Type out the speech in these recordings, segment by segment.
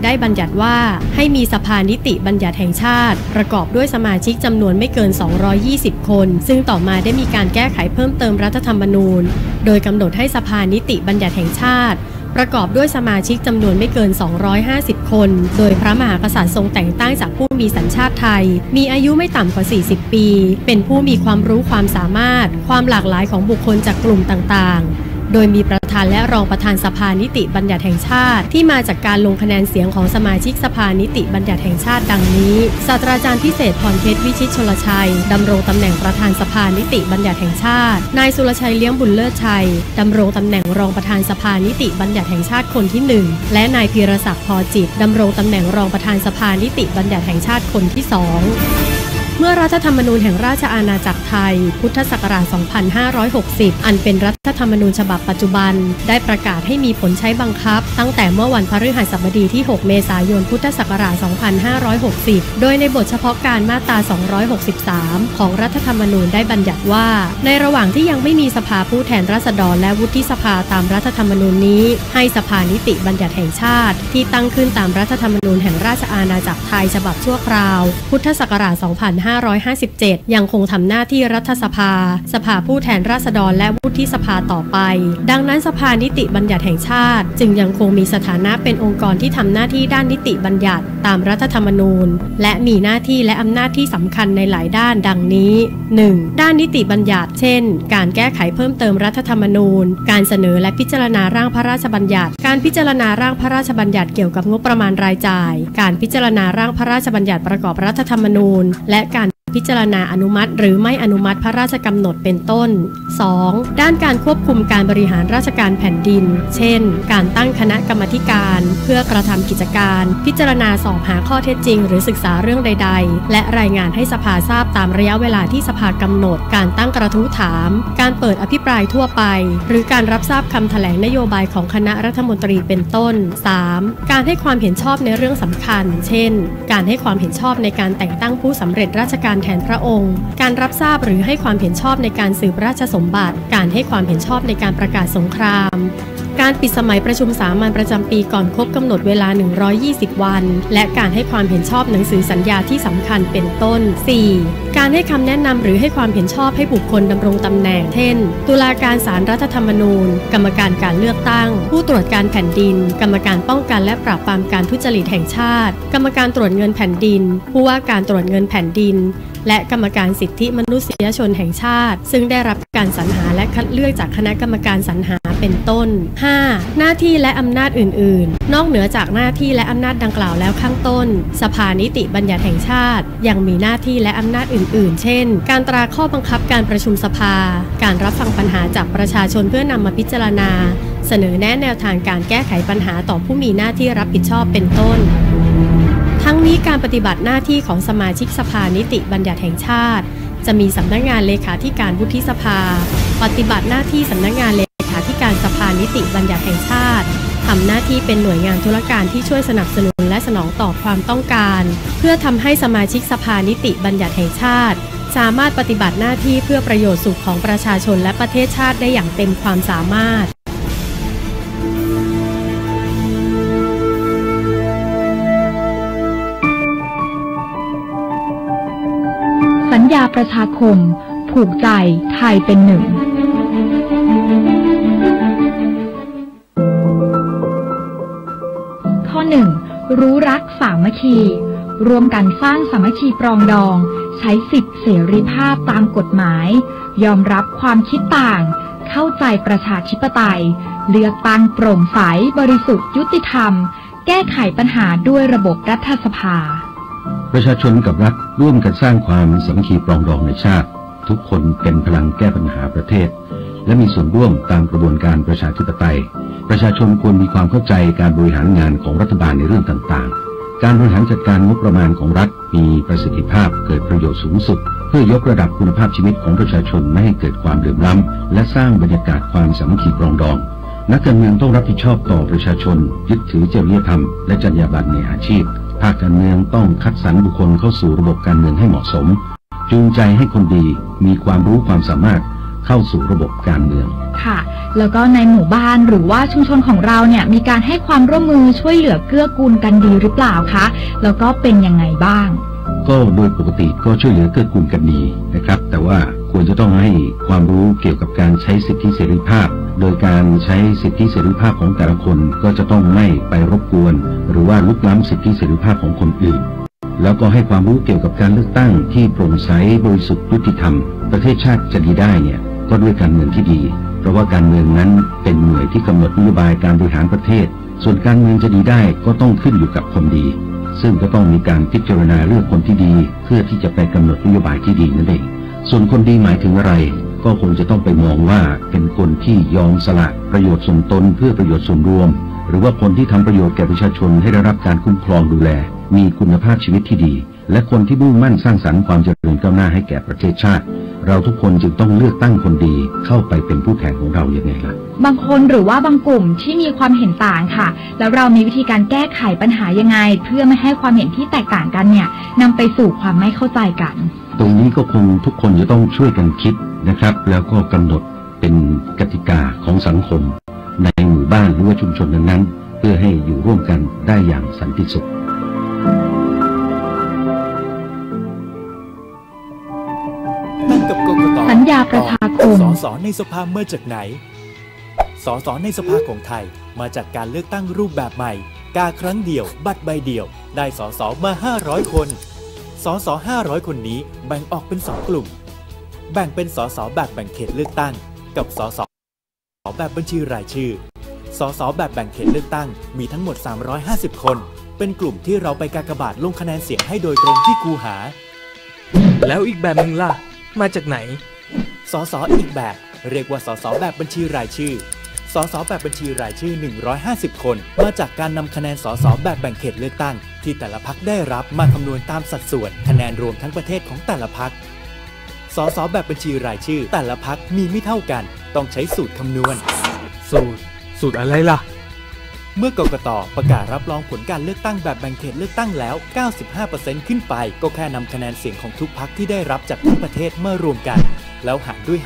ได้บัญญัติว่าให้มีสภานิติบัญญัติแห่งชาติประกอบด้วยสมาชิกจำนวนไม่เกิน220คนซึ่งต่อมาได้มีการแก้ไขเพิ่มเติมรัฐธรรมนูญโดยกำหนดให้สภานิติบัญญัติแห่งชาติประกอบด้วยสมาชิกจำนวนไม่เกิน250คนโดยพระมหากษัตริย์ทรงแต่งตั้งจากผู้มีสัญชาติไทยมีอายุไม่ต่ำกว่า40ปีเป็นผู้มีความรู้ความสามารถความหลากหลายของบุคคลจากกลุ่มต่างๆโดยมีประธานและรองประธานสภานิติบัญญัติแห่งชาติที่มาจากการลงคะแนนเสียงของสมาชิกสภานิติบัญญัติแห่งชาติดังนี้ศาสตราจารย์พิเศษพรเพชรวิชิตชลชัยดำรงตำแหน่งประธานสภานิติบัญญัติแห่งชาตินายสุรชัยเลี้ยงบุญเลิศชัยดำรงตำแหน่งรองประธานสภานิติบัญญัติแห่งชาติคนที่1และนายพีรศักดิ์พอจิตดำรงตำแหน่งรองประธานสภานิติบัญญัติแห่งชาติคนที่2เมื่อรัฐธรรมนูญแห่งราชอาณาจักรไทยพุทธศักราช 2560 อันเป็นรัฐธรรมนูญฉบับปัจจุบันได้ประกาศให้มีผลใช้บังคับตั้งแต่เมื่อวันพฤหัสบดีที่ 6 เมษายน พุทธศักราช 2560 โดยในบทเฉพาะการมาตรา 263 ของรัฐธรรมนูญได้บัญญัติว่าในระหว่างที่ยังไม่มีสภาผู้แทนราษฎรและวุฒิสภาตามรัฐธรรมนูญนี้ให้สภานิติบัญญัติแห่งชาติที่ตั้งขึ้นตามรัฐธรรมนูญแห่งราชอาณาจักรไทยฉบับชั่วคราวพุทธศักราช 2557 ยังคงทำหน้าที่รัฐสภาสภาผู้แทนราษฎรและวุฒิสภาต่อไปดังนั้นสภานิติบัญญัติแห่งชาติจึงยังคงมีสถานะเป็นองค์กรที่ทำหน้าที่ด้านนิติบัญญัติตามรัฐธรรมนูญและมีหน้าที่และอำนาจที่สำคัญในหลายด้านดังนี้ 1. ด้านนิติบัญญัติเช่นการแก้ไขเพิ่มเติมรัฐธรรมนูญการเสนอและพิจารณาร่างพระราชบัญญัติการพิจารณาร่างพระราชบัญญัติเกี่ยวกับงบประมาณรายจ่ายการพิจารณาร่างพระราชบัญญัติประกอบรัฐธรรมนูญและการพิจารณาอนุมัติหรือไม่อนุมัติพระราชกำหนดเป็นต้น 2. ด้านการควบคุมการบริหารราชการแผ่นดินเช่นการตั้งคณะกรรมาธิการเพื่อกระทำกิจการพิจารณาสอบหาข้อเท็จจริงหรือศึกษาเรื่องใดๆและรายงานให้สภาทราบตามระยะเวลาที่สภากำหนดการตั้งกระทู้ถามการเปิดอภิปรายทั่วไปหรือการรับทราบคำแถลงนโยบายของคณะรัฐมนตรีเป็นต้น 3. การให้ความเห็นชอบในเรื่องสำคัญเช่นการให้ความเห็นชอบในการแต่งตั้งผู้สำเร็จราชการแทนพระองค์การรับทราบหรือให้ความเห็นชอบในการสืบราชสมบัติการให้ความเห็นชอบในการประกาศสงครามการปิดสมัยประชุมสามัญประจำปีก่อนครบกำหนดเวลา120วันและการให้ความเห็นชอบหนังสือสัญญาที่สำคัญเป็นต้น 4. การให้คำแนะนำหรือให้ความเห็นชอบให้บุคคลดำรงตำแหน่งเช่นตุลาการศาลรัฐธรรมนูญกรรมการการเลือกตั้งผู้ตรวจการแผ่นดินกรรมการป้องกันและปราบปรามการทุจริตแห่งชาติกรรมการตรวจเงินแผ่นดินผู้ว่าการตรวจเงินแผ่นดินและกรรมการสิทธิมนุษยชนแห่งชาติซึ่งได้รับการสรรหาและคัดเลือกจากคณะกรรมการสรรหาเป็นต้น 5. หน้าที่และอำนาจอื่นๆนอกเหนือจากหน้าที่และอำนาจดังกล่าวแล้วข้างต้นสภานิติบัญญัติแห่งชาติยังมีหน้าที่และอำนาจอื่นๆเช่นการตราข้อบังคับการประชุมสภาการรับฟังปัญหาจากประชาชนเพื่อนำมาพิจารณาเสนอแนะแนวทางการแก้ไขปัญหาต่อผู้มีหน้าที่รับผิดชอบเป็นต้นทั้งนี้การปฏิบัติหน้าที่ของสมาชิกสภานิติบัญญัติแห่งชาติจะมีสำนักงานเลขาธิการวุฒิสภาปฏิบัติหน้าที่สำนักงานเลขาธิการสภานิติบัญญัติแห่งชาติทำหน้าที่เป็นหน่วยงานธุรการที่ช่วยสนับสนุนและสนองตอบความต้องการเพื่อทำให้สมาชิกสภานิติบัญญัติแห่งชาติสามารถปฏิบัติหน้าที่เพื่อประโยชน์สุขของประชาชนและประเทศชาติได้อย่างเต็มความสามารถสัญญาประชาคมผูกใจไทยเป็นหนึ่งข้อ 1. รู้รักสามัคคีร่วมกันสร้างสามัคคีปรองดองใช้สิทธิเสรีภาพตามกฎหมายยอมรับความคิดต่างเข้าใจประชาธิปไตยเลือกตั้งโปร่งใสบริสุทธิ์ยุติธรรมแก้ไขปัญหาด้วยระบบรัฐสภาประชาชนกับรัฐร่วมกันสร้างความสามัคคีปรองดองในชาติทุกคนเป็นพลังแก้ปัญหาประเทศและมีส่วนร่วมตามกระบวนการประชาธิปไตยประชาชนควรมีความเข้าใจการบริหารงานของรัฐบาลในเรื่องต่างๆการบริหารจัดการงบประมาณของรัฐมีประสิทธิภาพเกิดประโยชน์สูงสุดเพื่อยกระดับคุณภาพชีวิตของประชาชนไม่ให้เกิดความเหลื่อมล้ำและสร้างบรรยากาศความสามัคคีปรองดองนักการเมืองต้องรับผิดชอบต่อประชาชนยึดถือจริยธรรมและจรรยาบรรณในอาชีพภาคการเมืองต้องคัดสรรบุคคลเข้าสู่ระบบการเมืองให้เหมาะสมจูงใจให้คนดีมีความรู้ความสามารถ เข้าสู่ระบบการเมืองค่ะแล้วก็ในหมู่บ้านหรือว่าชุมชนของเราเนี่ยมีการให้ความร่วมมือช่วยเหลือเกื้อกูลกันดีหรือเปล่าคะแล้วก็เป็นยังไงบ้างก็โดยปกติก็ช่วยเหลือเกื้อกูลกันดีนะครับแต่ว่าควรจะต้องให้ความรู้เกี่ยวกับการใช้สิทธิเสรีภาพโดยการใช้สิทธิเสรีภาพของแต่ละคนก็จะต้องไม่ไปรบกวนหรือว่าลุกล้ำสิทธิเสรีภาพของคนอื่นแล้วก็ให้ความรู้เกี่ยวกับการเลือกตั้งที่โปร่งใสบริสุทธิ์ยุติธรรมประเทศชาติจะดีได้เนี่ยก็ด้วยการเมืองที่ดีเพราะว่าการเมืองนั้นเป็นหน่วยที่กำหนดนโยบายการบริหารประเทศส่วนการเมืองจะดีได้ก็ต้องขึ้นอยู่กับคนดีซึ่งก็ต้องมีการพิจารณาเลือกคนที่ดีเพื่อที่จะไปกำหนดนโยบายที่ดีนั่นเองส่วนคนดีหมายถึงอะไรก็คงจะต้องไปมองว่าเป็นคนที่ยอมสละประโยชน์ส่วนตนเพื่อประโยชน์ส่วนรวมหรือว่าคนที่ทำประโยชน์แก่ประชาชนให้ได้รับการคุ้มครองดูแลมีคุณภาพชีวิตที่ดีและคนที่มุ่งมั่นสร้างสรรค์ความเจริญก้าวหน้าให้แก่ประเทศชาติเราทุกคนจึงต้องเลือกตั้งคนดีเข้าไปเป็นผู้แทนของเราอย่างไงล่ะบางคนหรือว่าบางกลุ่มที่มีความเห็นต่างค่ะแล้วเรามีวิธีการแก้ไขปัญหายังไงเพื่อไม่ให้ความเห็นที่แตกต่างกันเนี่ยนำไปสู่ความไม่เข้าใจกันตรงนี้ก็คงทุกคนจะต้องช่วยกันคิดนะครับแล้วก็กำหนดเป็นกติกาของสังคมในหมู่บ้านหรือว่าชุมชนนั้นๆเพื่อให้อยู่ร่วมกันได้อย่างสันติสุขสัญญาประชาคมสสในสภามาจากไหนสสในสภาของไทยมาจากการเลือกตั้งรูปแบบใหม่กาครั้งเดียวบัตรใบเดียวได้สสมา500คนสส500คนนี้แบ่งออกเป็น2กลุ่มแบ่งเป็นสสแบบแบ่งเขตเลือกตั้งกับสสแบบบัญชีรายชื่อสสแบบแบ่งเขตเลือกตั้งมีทั้งหมด350คนเป็นกลุ่มที่เราไปกากบาทลงคะแนนเสียงให้โดยตรงที่คูหาแล้วอีกแบบนึงล่ะมาจากไหนสสอีกแบบเรียกว่าสสแบบบัญชีรายชื่อสสแบบบัญชีรายชื่อ150คนมาจากการนำคะแนนสสแบบแบ่งเขตเลือกตั้งที่แต่ละพรรคได้รับมาคำนวณตามสัดส่วนคะแนนรวมทั้งประเทศของแต่ละพรรคสสแบบบัญชีรายชื่อแต่ละพรรคมีไม่เท่ากันต้องใช้สูตรคำนวณสูตรอะไรล่ะเมื่อกกต.ประกาศรับรองผลการเลือกตั้งแบบแบ่งเขตเลือกตั้งแล้ว 95% ขึ้นไปก็แค่นำคะแนนเสียงของทุกพรรคที่ได้รับจากทั้งประเทศมารวมกันแล้วหารด้วย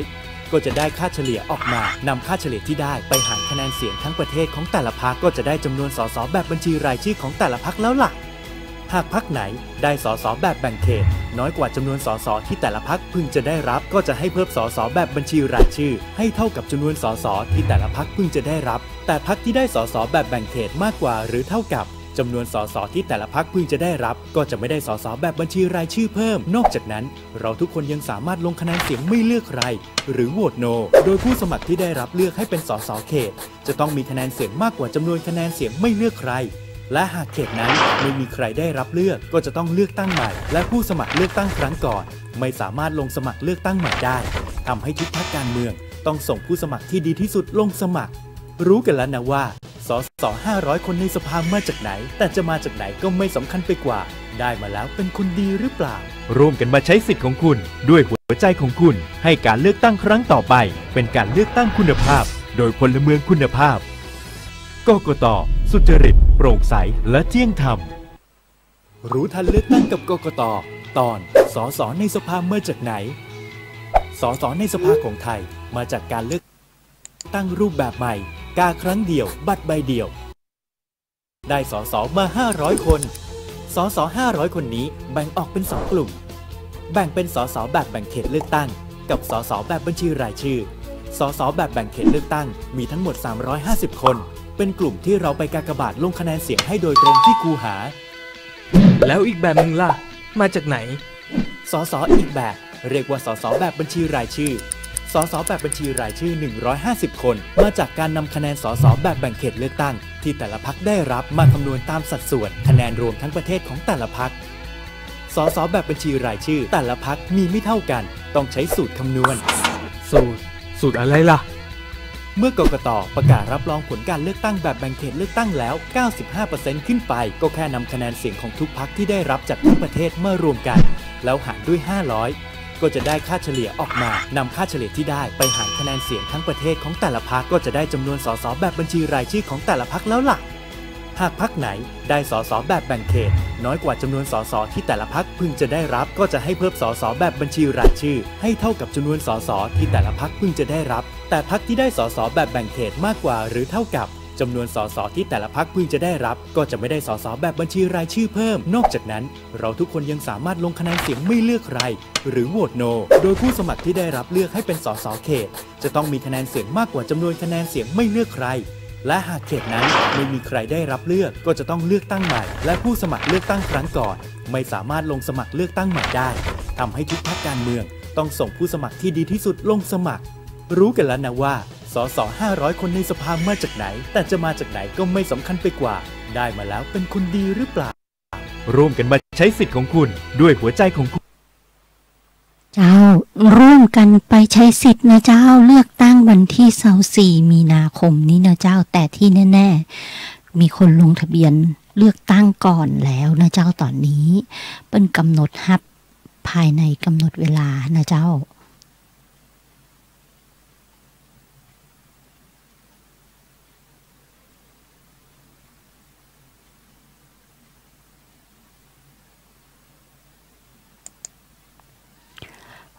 500ก็จะได้ค่าเฉลี่ยออกมานำค่าเฉลี่ยที่ได้ไปหารคะแนนเสียงทั้งประเทศของแต่ละพรรคก็จะได้จำนวนสสแบบบัญชีรายชื่อของแต่ละพรรคแล้วล่ะหากพรรคไหนได้สสแบบแบ่งเขตน้อยกว่าจำนวนสสที่แต่ละพรรคพึงจะได้รับก็จะให้เพิ่มสสแบบบัญชีรายชื่อให้เท่ากับจำนวนสสที่แต่ละพรรคพึงจะได้รับแต่พรรคที่ได้สสแบบแบ่งเขตมากกว่าหรือเท่ากับจำนวนสสที่แต่ละพรรคพึงจะได้รับก็จะไม่ได้สสแบบบัญชีรายชื่อเพิ่มนอกจากนั้นเราทุกคนยังสามารถลงคะแนนเสียงไม่เลือกใครหรือโหวตโนโดยผู้สมัครที่ได้รับเลือกให้เป็นสสเขตจะต้องมีคะแนนเสียงมากกว่าจำนวนคะแนนเสียงไม่เลือกใครและหากเขตนั้นไม่มีใครได้รับเลือกก็จะต้องเลือกตั้งใหม่และผู้สมัครเลือกตั้งครั้งก่อนไม่สามารถลงสมัครเลือกตั้งใหม่ได้ทำให้ทุกพรรคการเมืองต้องส่งผู้สมัครที่ดีที่สุดลงสมัครรู้กันแล้วนะว่าสส500คนในสภามาจากไหนแต่จะมาจากไหนก็ไม่สำคัญไปกว่าได้มาแล้วเป็นคนดีหรือเปล่าร่วมกันมาใช้สิทธิ์ของคุณด้วยหัวใจของคุณให้การเลือกตั้งครั้งต่อไปเป็นการเลือกตั้งคุณภาพโดยพลเมืองคุณภาพกกต.สุจริตโปร่งใสและเที่ยงธรรมรู้ทันเลือกตั้งกับกกต.ตอนสสในสภามาจากไหนสสในสภาของไทยมาจากการเลือกตั้งรูปแบบใหม่กาครั้งเดียวบัตรใบเดียวได้สสมา500คนสส500คนนี้แบ่งออกเป็น2กลุ่มแบ่งเป็นสสแบบแบ่งเขตเลือกตั้งกับสสแบบบัญชีรายชื่อสสแบบแบ่งเขตเลือกตั้งมีทั้งหมด350คนเป็นกลุ่มที่เราไปกากบาทลงคะแนนเสียงให้โดยตรงที่คูหาแล้วอีกแบบนึงล่ะมาจากไหนสสอีกแบบเรียกว่าสสแบบบัญชีรายชื่อสสแบบบัญชีรายชื่อ150คนมาจากการนำคะแนนสสแบบแบ่งเขตเลือกตั้งที่แต่ละพรรคได้รับมาคำนวณตามสัดส่วนคะแนนรวมทั้งประเทศของแต่ละพรรคสสแบบบัญชีรายชื่อแต่ละพรรคมีไม่เท่ากันต้องใช้สูตรคำนวณสูตรอะไรล่ะเมื่อกกต.ประกาศรับรองผลการเลือกตั้งแบบแบ่งเขตเลือกตั้งแล้ว 95% ขึ้นไปก็แค่นำคะแนนเสียงของทุกพรรคที่ได้รับจากทั้งประเทศมารวมกันแล้วหารด้วย500ก็จะได้ค่าเฉลี่ยออกมานำค่าเฉลี่ยที่ได้ไปหารคะแนนเสียงทั้งประเทศของแต่ละพรรคก็จะได้จำนวนสสแบบบัญชีรายชื่อของแต่ละพรรคแล้วล่ะ หากพรรคไหนได้สสแบบแบ่งเขตน้อยกว่าจำนวนสสที่แต่ละพรรคพึงจะได้รับก็จะให้เพิ่มสสแบบบัญชีรายชื่อให้เท่ากับจำนวนสสที่แต่ละพรรคพึงจะได้รับแต่พรรคที่ได้สสแบบแบ่งเขตมากกว่าหรือเท่ากับจำนวนสสที่แต่ละพรรคพึงจะได้รับก็จะไม่ได้สสแบบบัญชีรายชื่อเพิ่มนอกจากนั้นเราทุกคนยังสามารถลงคะแนนเสียงไม่เลือกใครหรือโหวตโนโดยผู้สมัครที่ได้รับเลือกให้เป็นสสเขตจะต้องมีคะแนนเสียงมากกว่าจำนวนคะแนนเสียงไม่เลือกใครและหากเขตนั้นไม่มีใครได้รับเลือกก็จะต้องเลือกตั้งใหม่และผู้สมัครเลือกตั้งครั้งก่อนไม่สามารถลงสมัครเลือกตั้งใหม่ได้ทำให้ทุกพรรคการเมืองต้องส่งผู้สมัครที่ดีที่สุดลงสมัครรู้กันแล้วนะว่าสส500 คนในสภามาจากไหนแต่จะมาจากไหนก็ไม่สำคัญไปกว่าได้มาแล้วเป็นคนดีหรือเปล่าร่วมกันมาใช้สิทธิ์ของคุณด้วยหัวใจของคุณเจ้าร่วมกันไปใช้สิทธิ์นะเจ้าเลือกตั้งวันที่24 มีนาคมนี้นะเจ้าแต่ที่แน่ๆมีคนลงทะเบียนเลือกตั้งก่อนแล้วนะเจ้าตอนนี้เป็นกำหนดฮับภายในกำหนดเวลานะเจ้า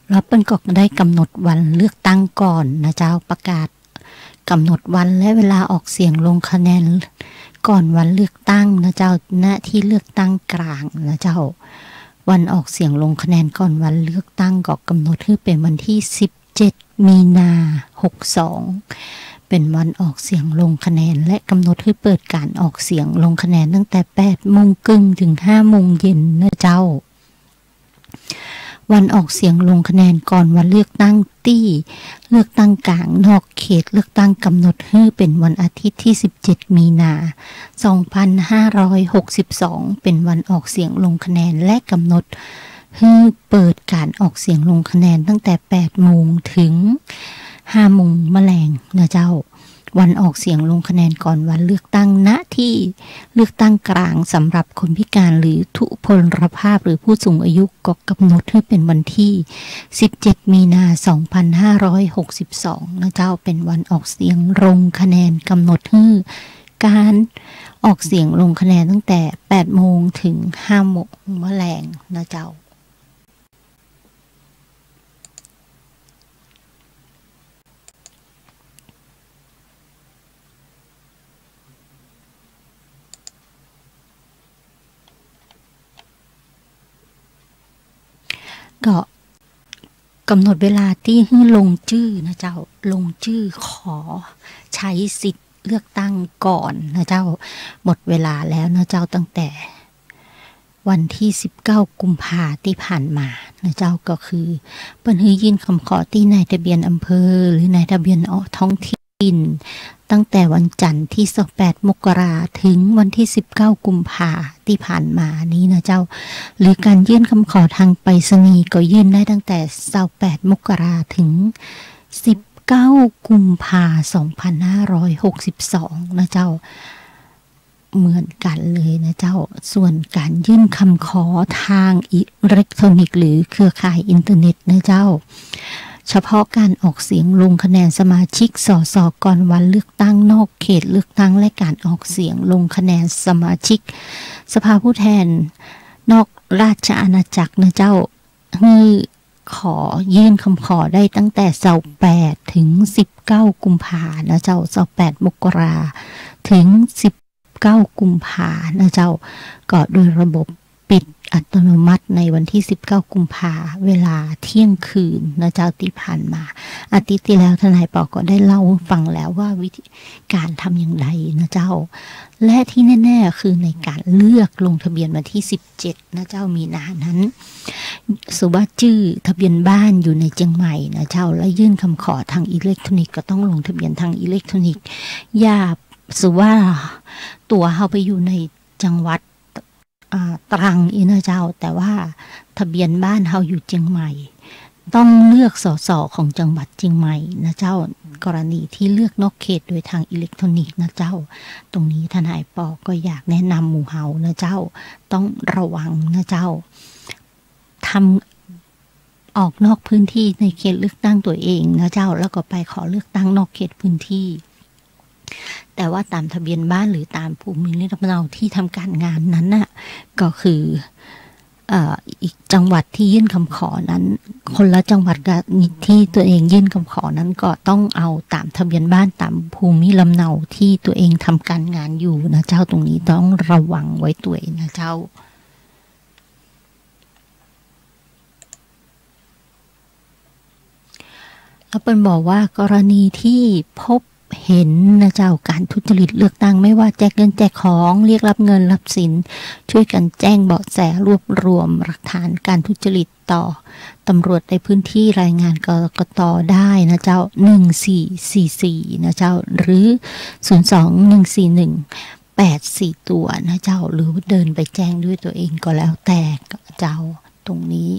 แล้วเปิ้นก็ได้กำหนดวันเลือกตั้งก่อนนะเจ้าประกาศกำหนดวันและเวลาออกเสียงลงคะแนนก่อนวันเลือกตั้งนะเจ้าณที่เลือกตั้งกลางนะเจ้าวันออกเสียงลงคะแนนก่อนวันเลือกตั้งก็กำหนดให้เป็นวันที่17 มีนา62เป็นวันออกเสียงลงคะแนนและกำหนดให้เปิดการออกเสียงลงคะแนนตั้งแต่ 8:30 น. ถึง 5:00 น. นะเจ้าวันออกเสียงลงคะแนนก่อนวันเลือกตั้งที่เลือกตั้งกลางนอกเขตเลือกตั้งกำหนดให้เป็นวันอาทิตย์ที่17 มีนา2562เป็นวันออกเสียงลงคะแนนและกำหนดให้เปิดการออกเสียงลงคะแนนตั้งแต่ 8 โมงถึง 5 โมงแมลงนะเจ้าวันออกเสียงลงคะแนนก่อนวันเลือกตั้งณที่เลือกตั้งกลางสำหรับคนพิการหรือทุพพลภาพหรือผู้สูงอายุก็กำหนดให้เป็นวันที่17 มีนา2562นะเจ้าเป็นวันออกเสียงลงคะแนนกำหนดให้การออกเสียงลงคะแนนตั้งแต่ 8 โมงถึง 5 โมงแมลงนะเจ้าก็กำหนดเวลาที่ให้ลงชื่อนะเจ้าลงชื่อขอใช้สิทธิ์เลือกตั้งก่อนนะเจ้าหมดเวลาแล้วนะเจ้าตั้งแต่วันที่19 กุมภาพันธ์ที่ผ่านมานะเจ้าก็คือเปิ้นให้ยื่นคำขอที่นายทะเบียนอำเภอหรือนายทะเบียนท้องถิ่นตั้งแต่วันจันทร์ที่28 มกราคมถึงวันที่19 กุมภาพันธ์ที่ผ่านมานี้นะเจ้าหรือการยื่นคำขอทางไปรษณีย์ก็ยื่นได้ตั้งแต่28 มกราคมถึง19 กุมภาพันธ์ 2562นะเจ้าเหมือนกันเลยนะเจ้าส่วนการยื่นคำขอทางอิเล็กทรอนิกส์หรือเครือข่ายอินเทอร์เน็ตนะเจ้าเฉพาะการออกเสียงลงคะแนนสมาชิกสสก่อนวันเลือกตั้งนอกเขตเลือกตั้งและการออกเสียงลงคะแนนสมาชิกสภาผู้แทนนอกราชอาณาจักรนะเจ้าให้ขอยื่นคำขอได้ตั้งแต่28 ถึง 19 กุมภาพันธ์นะเจ้า28 มกราคมถึง19 กุมภาพันธ์นะเจ้าก็โดยระบบปิดอัตโนมัติในวันที่19 กุมภาพันธ์เวลาเที่ยงคืนนะเจ้าที่ผ่านมาอาทิตย์ที่แล้วทนายปอก็ได้เล่าฟังแล้วว่าวิธีการทำอย่างไรนะเจ้าและที่แน่ๆคือในการเลือกลงทะเบียนวันที่17นะเจ้ามีนานั้นสุว่าชื่อทะเบียนบ้านอยู่ในเชียงใหม่นะเจ้าและยื่นคำขอทางอิเล็กทรอนิกส์ก็ต้องลงทะเบียนทางอิเล็กทรอนิกส์อย่าสุว่าตัวเขาไปอยู่ในจังหวัดตรังอีนะเจ้าแต่ว่าทะเบียนบ้านเขาอยู่เชียงใหม่ต้องเลือกสสของจังหวัดเชียงใหม่นะเจ้ากรณีที่เลือกนอกเขตโดยทางอิเล็กทรอนิกส์นะเจ้าตรงนี้ทนายปอก็อยากแนะนำหมู่เฮานะเจ้าต้องระวังนะเจ้าทำออกนอกพื้นที่ในเขตเลือกตั้งตัวเองนะเจ้าแล้วก็ไปขอเลือกตั้งนอกเขตพื้นที่ แต่ว่าตามทะเบียนบ้านหรือตามภูมิลำเนาที่ทำการงานนั้นน่ะก็คืออีกจังหวัดที่ยื่นคำขอนั้นคนละจังหวัดกับที่ตัวเองยื่นคำขอนั้นก็ต้องเอาตามทะเบียนบ้านตามภูมิลำเนาที่ตัวเองทำการงานอยู่นะเจ้าตรงนี้ต้องระวังไว้ตัวเองนะเจ้าแล้วเปิ้ลบอกว่ากรณีที่พบเห็นนะเจ้าการทุจริตเลือกตั้งไม่ว่าแจกเงินแจกของเรียกรับเงินรับสินช่วยกันแจ้งเบาะแสรวบรวมหลักฐานการทุจริตต่อตำรวจในพื้นที่รายงานกกต.ได้นะเจ้า1444นะเจ้าหรือ02-141-84ตัวนะเจ้าหรือเดินไปแจ้งด้วยตัวเองก็แล้วแต่เจ้าตรงนี้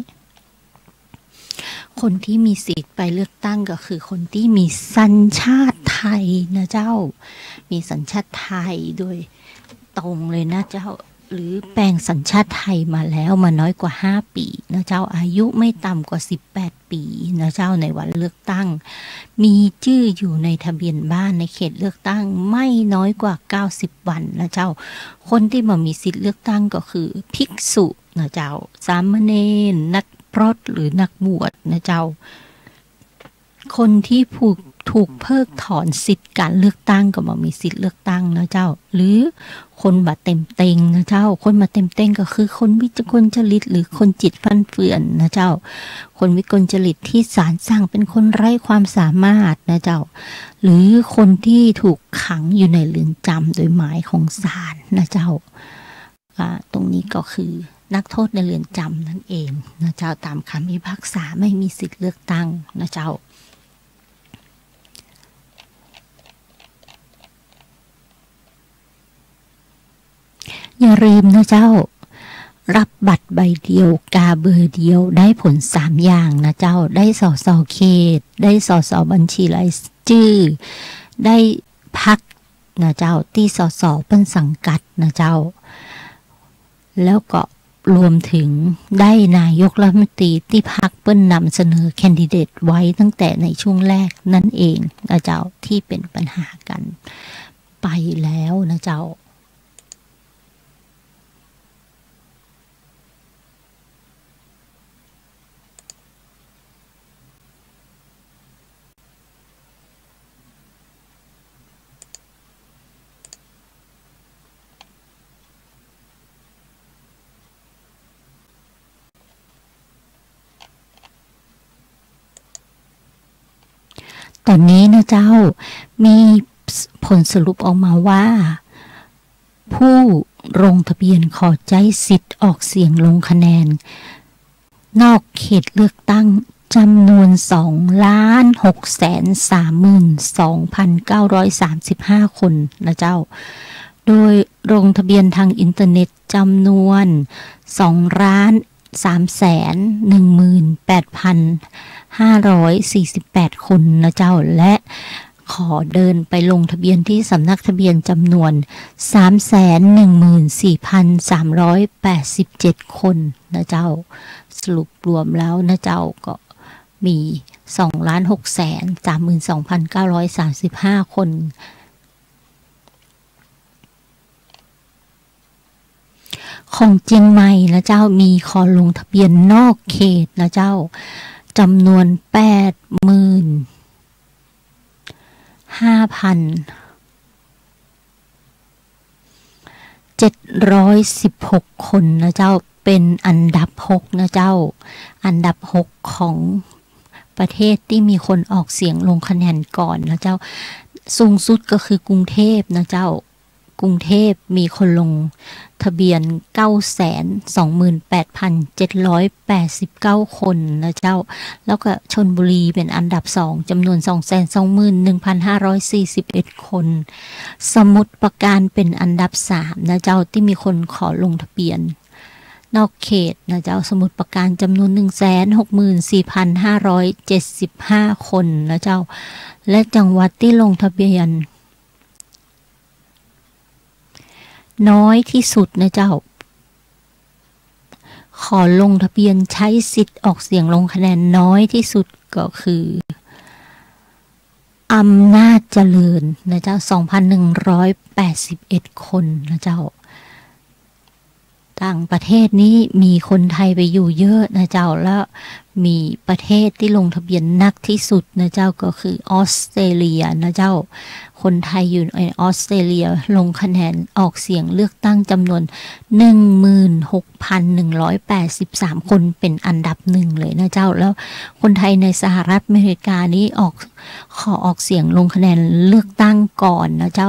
คนที่มีสิทธิ์ไปเลือกตั้งก็คือคนที่มีสัญชาติไทยนะเจ้ามีสัญชาติไทยโดยตรงเลยนะเจ้าหรือแปลงสัญชาติไทยมาแล้วมาน้อยกว่า5ปีนะเจ้าอายุไม่ต่ำกว่า18ปีนะเจ้าในวันเลือกตั้งมีชื่ออยู่ในทะเบียนบ้านในเขตเลือกตั้งไม่น้อยกว่า90วันนะเจ้าคนที่มามีสิทธิ์เลือกตั้งก็คือภิกษุนะเจ้าสามเณรนักพรตหรือนักบวชนะเจ้าคนที่ถูกเพิกถอนสิทธิ์การเลือกตั้งก็มามีสิทธิ์เลือกตั้งนะเจ้าหรือคนมาเต็มเต็งนะเจ้าคนมาเต็มเต็งก็คือคนวิกลจริตหรือคนจิตฟั่นเฟือนนะเจ้าคนวิกลจริตที่ศาลสั่งเป็นคนไร้ความสามารถนะเจ้าหรือคนที่ถูกขังอยู่ในเรือนจำโดยหมายของศาลนะเจ้าตรงนี้ก็คือนักโทษในเรือนจำนั่นเองนะเจ้าตามคำพิพากษาไม่มีสิทธิ์เลือกตั้งนะเจ้าอย่าลืมนะเจ้ารับบัตรใบเดียวกาเบอร์เดียวได้ผล3อย่างนะเจ้าได้สส.เขตได้สส.บัญชีรายชื่อได้พรรคนะเจ้าที่สส.เป็นสังกัดนะเจ้าแล้วก็รวมถึงได้นายกรัฐมนตรีที่พรรคเปิ้ลนำเสนอแคนดิเดตไว้ตั้งแต่ในช่วงแรกนั่นเองนะเจ้าที่เป็นปัญหากันไปแล้วนะเจ้าตอนนี้นะเจ้ามีผลสรุปออกมาว่าผู้ลงทะเบียนขอใช้สิทธิ์ออกเสียงลงคะแนนนอกเขตเลือกตั้งจำนวน 2,632,935 คนนะเจ้าโดยลงทะเบียนทางอินเทอร์เน็ตจำนวน 2,318,548 คนนะเจ้าและขอเดินไปลงทะเบียนที่สำนักทะเบียนจำนวน 314,387 คนนะเจ้าสรุปรวมแล้วนะเจ้าก็มี 2,632,935 คนของเชียงใหม่นะเจ้ามีขอลงทะเบียนนอกเขตนะเจ้าจำนวน 85,716 คนนะเจ้าเป็นอันดับ6นะเจ้าอันดับ6ของประเทศที่มีคนออกเสียงลงคะแนนก่อนนะเจ้าสูงสุดก็คือกรุงเทพนะเจ้ากรุงเทพมีคนลงทะเบียน 928,789 คนนะเจ้าแล้วก็ชลบุรีเป็นอันดับ2จำนวน 221,541 คนสมุทรปราการเป็นอันดับ3นะเจ้าที่มีคนขอลงทะเบียนนอกเขตนะเจ้าสมุทรปราการจำนวน 164,575 คนนะเจ้าและจังหวัดที่ลงทะเบียนน้อยที่สุดนะเจ้าขอลงทะเบียนใช้สิทธิ์ออกเสียงลงคะแนนน้อยที่สุดก็คือ อำนาจเจริญนะเจ้า 2,181 คนนะเจ้าต่างประเทศนี้มีคนไทยไปอยู่เยอะนะเจ้าแล้วมีประเทศที่ลงทะเบียนนักที่สุดนะเจ้าก็คือออสเตรเลียนะเจ้าคนไทยอยู่ในออสเตรเลียลงคะแนนออกเสียงเลือกตั้งจำนวน 16,183 คนเป็นอันดับหนึ่งเลยนะเจ้าแล้วคนไทยในสหรัฐอเมริกานี้ขอออกเสียงลงคะแนนเลือกตั้งก่อนนะเจ้า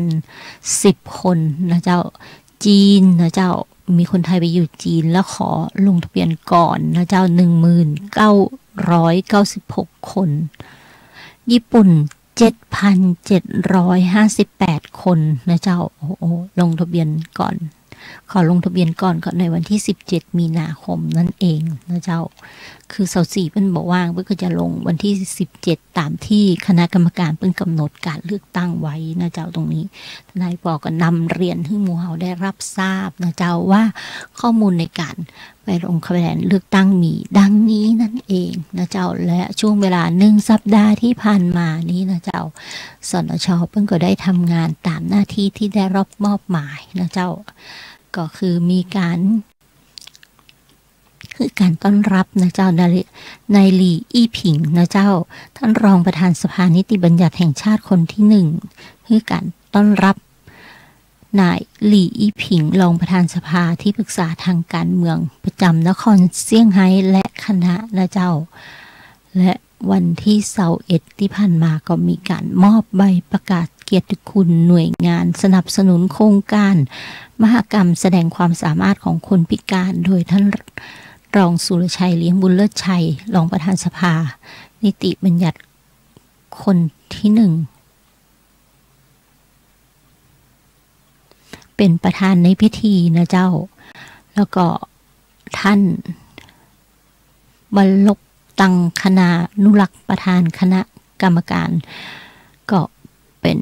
15,010 คนนะเจ้าจีนนะเจ้ามีคนไทยไปอยู่จีนแล้วขอลงทะเบียนก่อนนะเจ้า 1996 คนญี่ปุ่น 7,758 คนนะเจ้าโอ้โหลงทะเบียนก่อนขอลงทะเบียนก่อนในวันที่17มีนาคมนั่นเองนะเจ้าคือ24เพิ่นบอกว่าเพิ่นก็จะลงวันที่17ตามที่คณะกรรมการเพิ่นกำหนดการเลือกตั้งไว้นะเจ้าตรงนี้ทนายปอก็นำเรียนให้หมู่เฮาได้รับทราบนะเจ้าว่าข้อมูลในการไปลงคะแนนเลือกตั้งมีดังนี้นั่นเองนะเจ้าและช่วงเวลา1สัปดาห์ที่ผ่านมานี้นะเจ้าสนช.เพิ่นก็ได้ทำงานตามหน้าที่ที่ได้รับมอบหมายนะเจ้าก็คือมีการต้อนรับนะเจ้านายหลี่อี้ผิงนะเจ้าท่านรองประธานสภานิติบัญญัติแห่งชาติคนที่1คือการต้อนรับนายหลี่อี้ผิงรองประธานสภาที่ปรึกษาทางการเมืองประจำนครเซี่ยงไฮ้และคณะนะเจ้าและวันที่21ที่ผ่านมาก็มีการมอบใบประกาศเกียรติคุณหน่วยงานสนับสนุนโครงการมหกรรมแสดงความสามารถของคนพิการโดยท่านรองสุรชัยเลี้ยงบุญเลิศชัยรองประธานสภานิติบัญญัติคนที่1เป็นประธานในพิธีนะเจ้าแล้วก็ท่านบรรลบตังคณานุรักษ์ประธานคณะกรรมการก็เป็น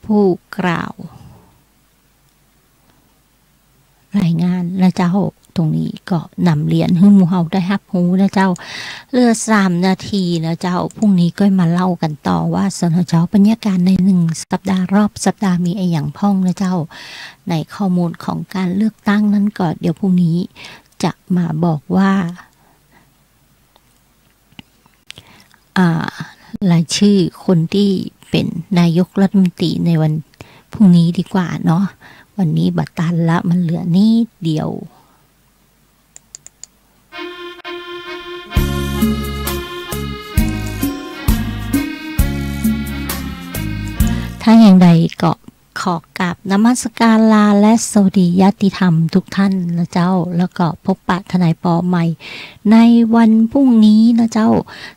ผู้กล่าวรายงานนะเจ้าตรงนี้ก็นำเรียนให้หมู่เฮาได้รับรู้นะเจ้าเลือ3 นาทีนะเจ้าพรุ่งนี้ก็มาเล่ากันต่อว่าสนช.บรรยากาศใน1สัปดาห์รอบสัปดาห์มีอะไรอย่างพ้องนะเจ้าในข้อมูลของการเลือกตั้งนั้นก็เดี๋ยวพรุ่งนี้จะมาบอกว่ารายชื่อคนที่เป็นนายกรัฐมนตรีในวันพรุ่งนี้ดีกว่าเนาะวันนี้บัตรตันละมันเหลือนิดเดียวถ้าอย่างใดก็ขอกราบนมัสการลาและสวัสดีญาติธรรมทุกท่านนะเจ้าแล้วก็พบปะทนายปอใหม่ในวันพรุ่งนี้นะเจ้า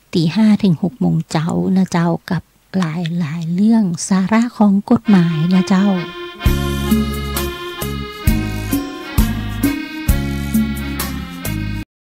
5 ถึง 6 โมงเจ้านะเจ้ากับหลายเรื่องสาระของกฎหมายนะเจ้า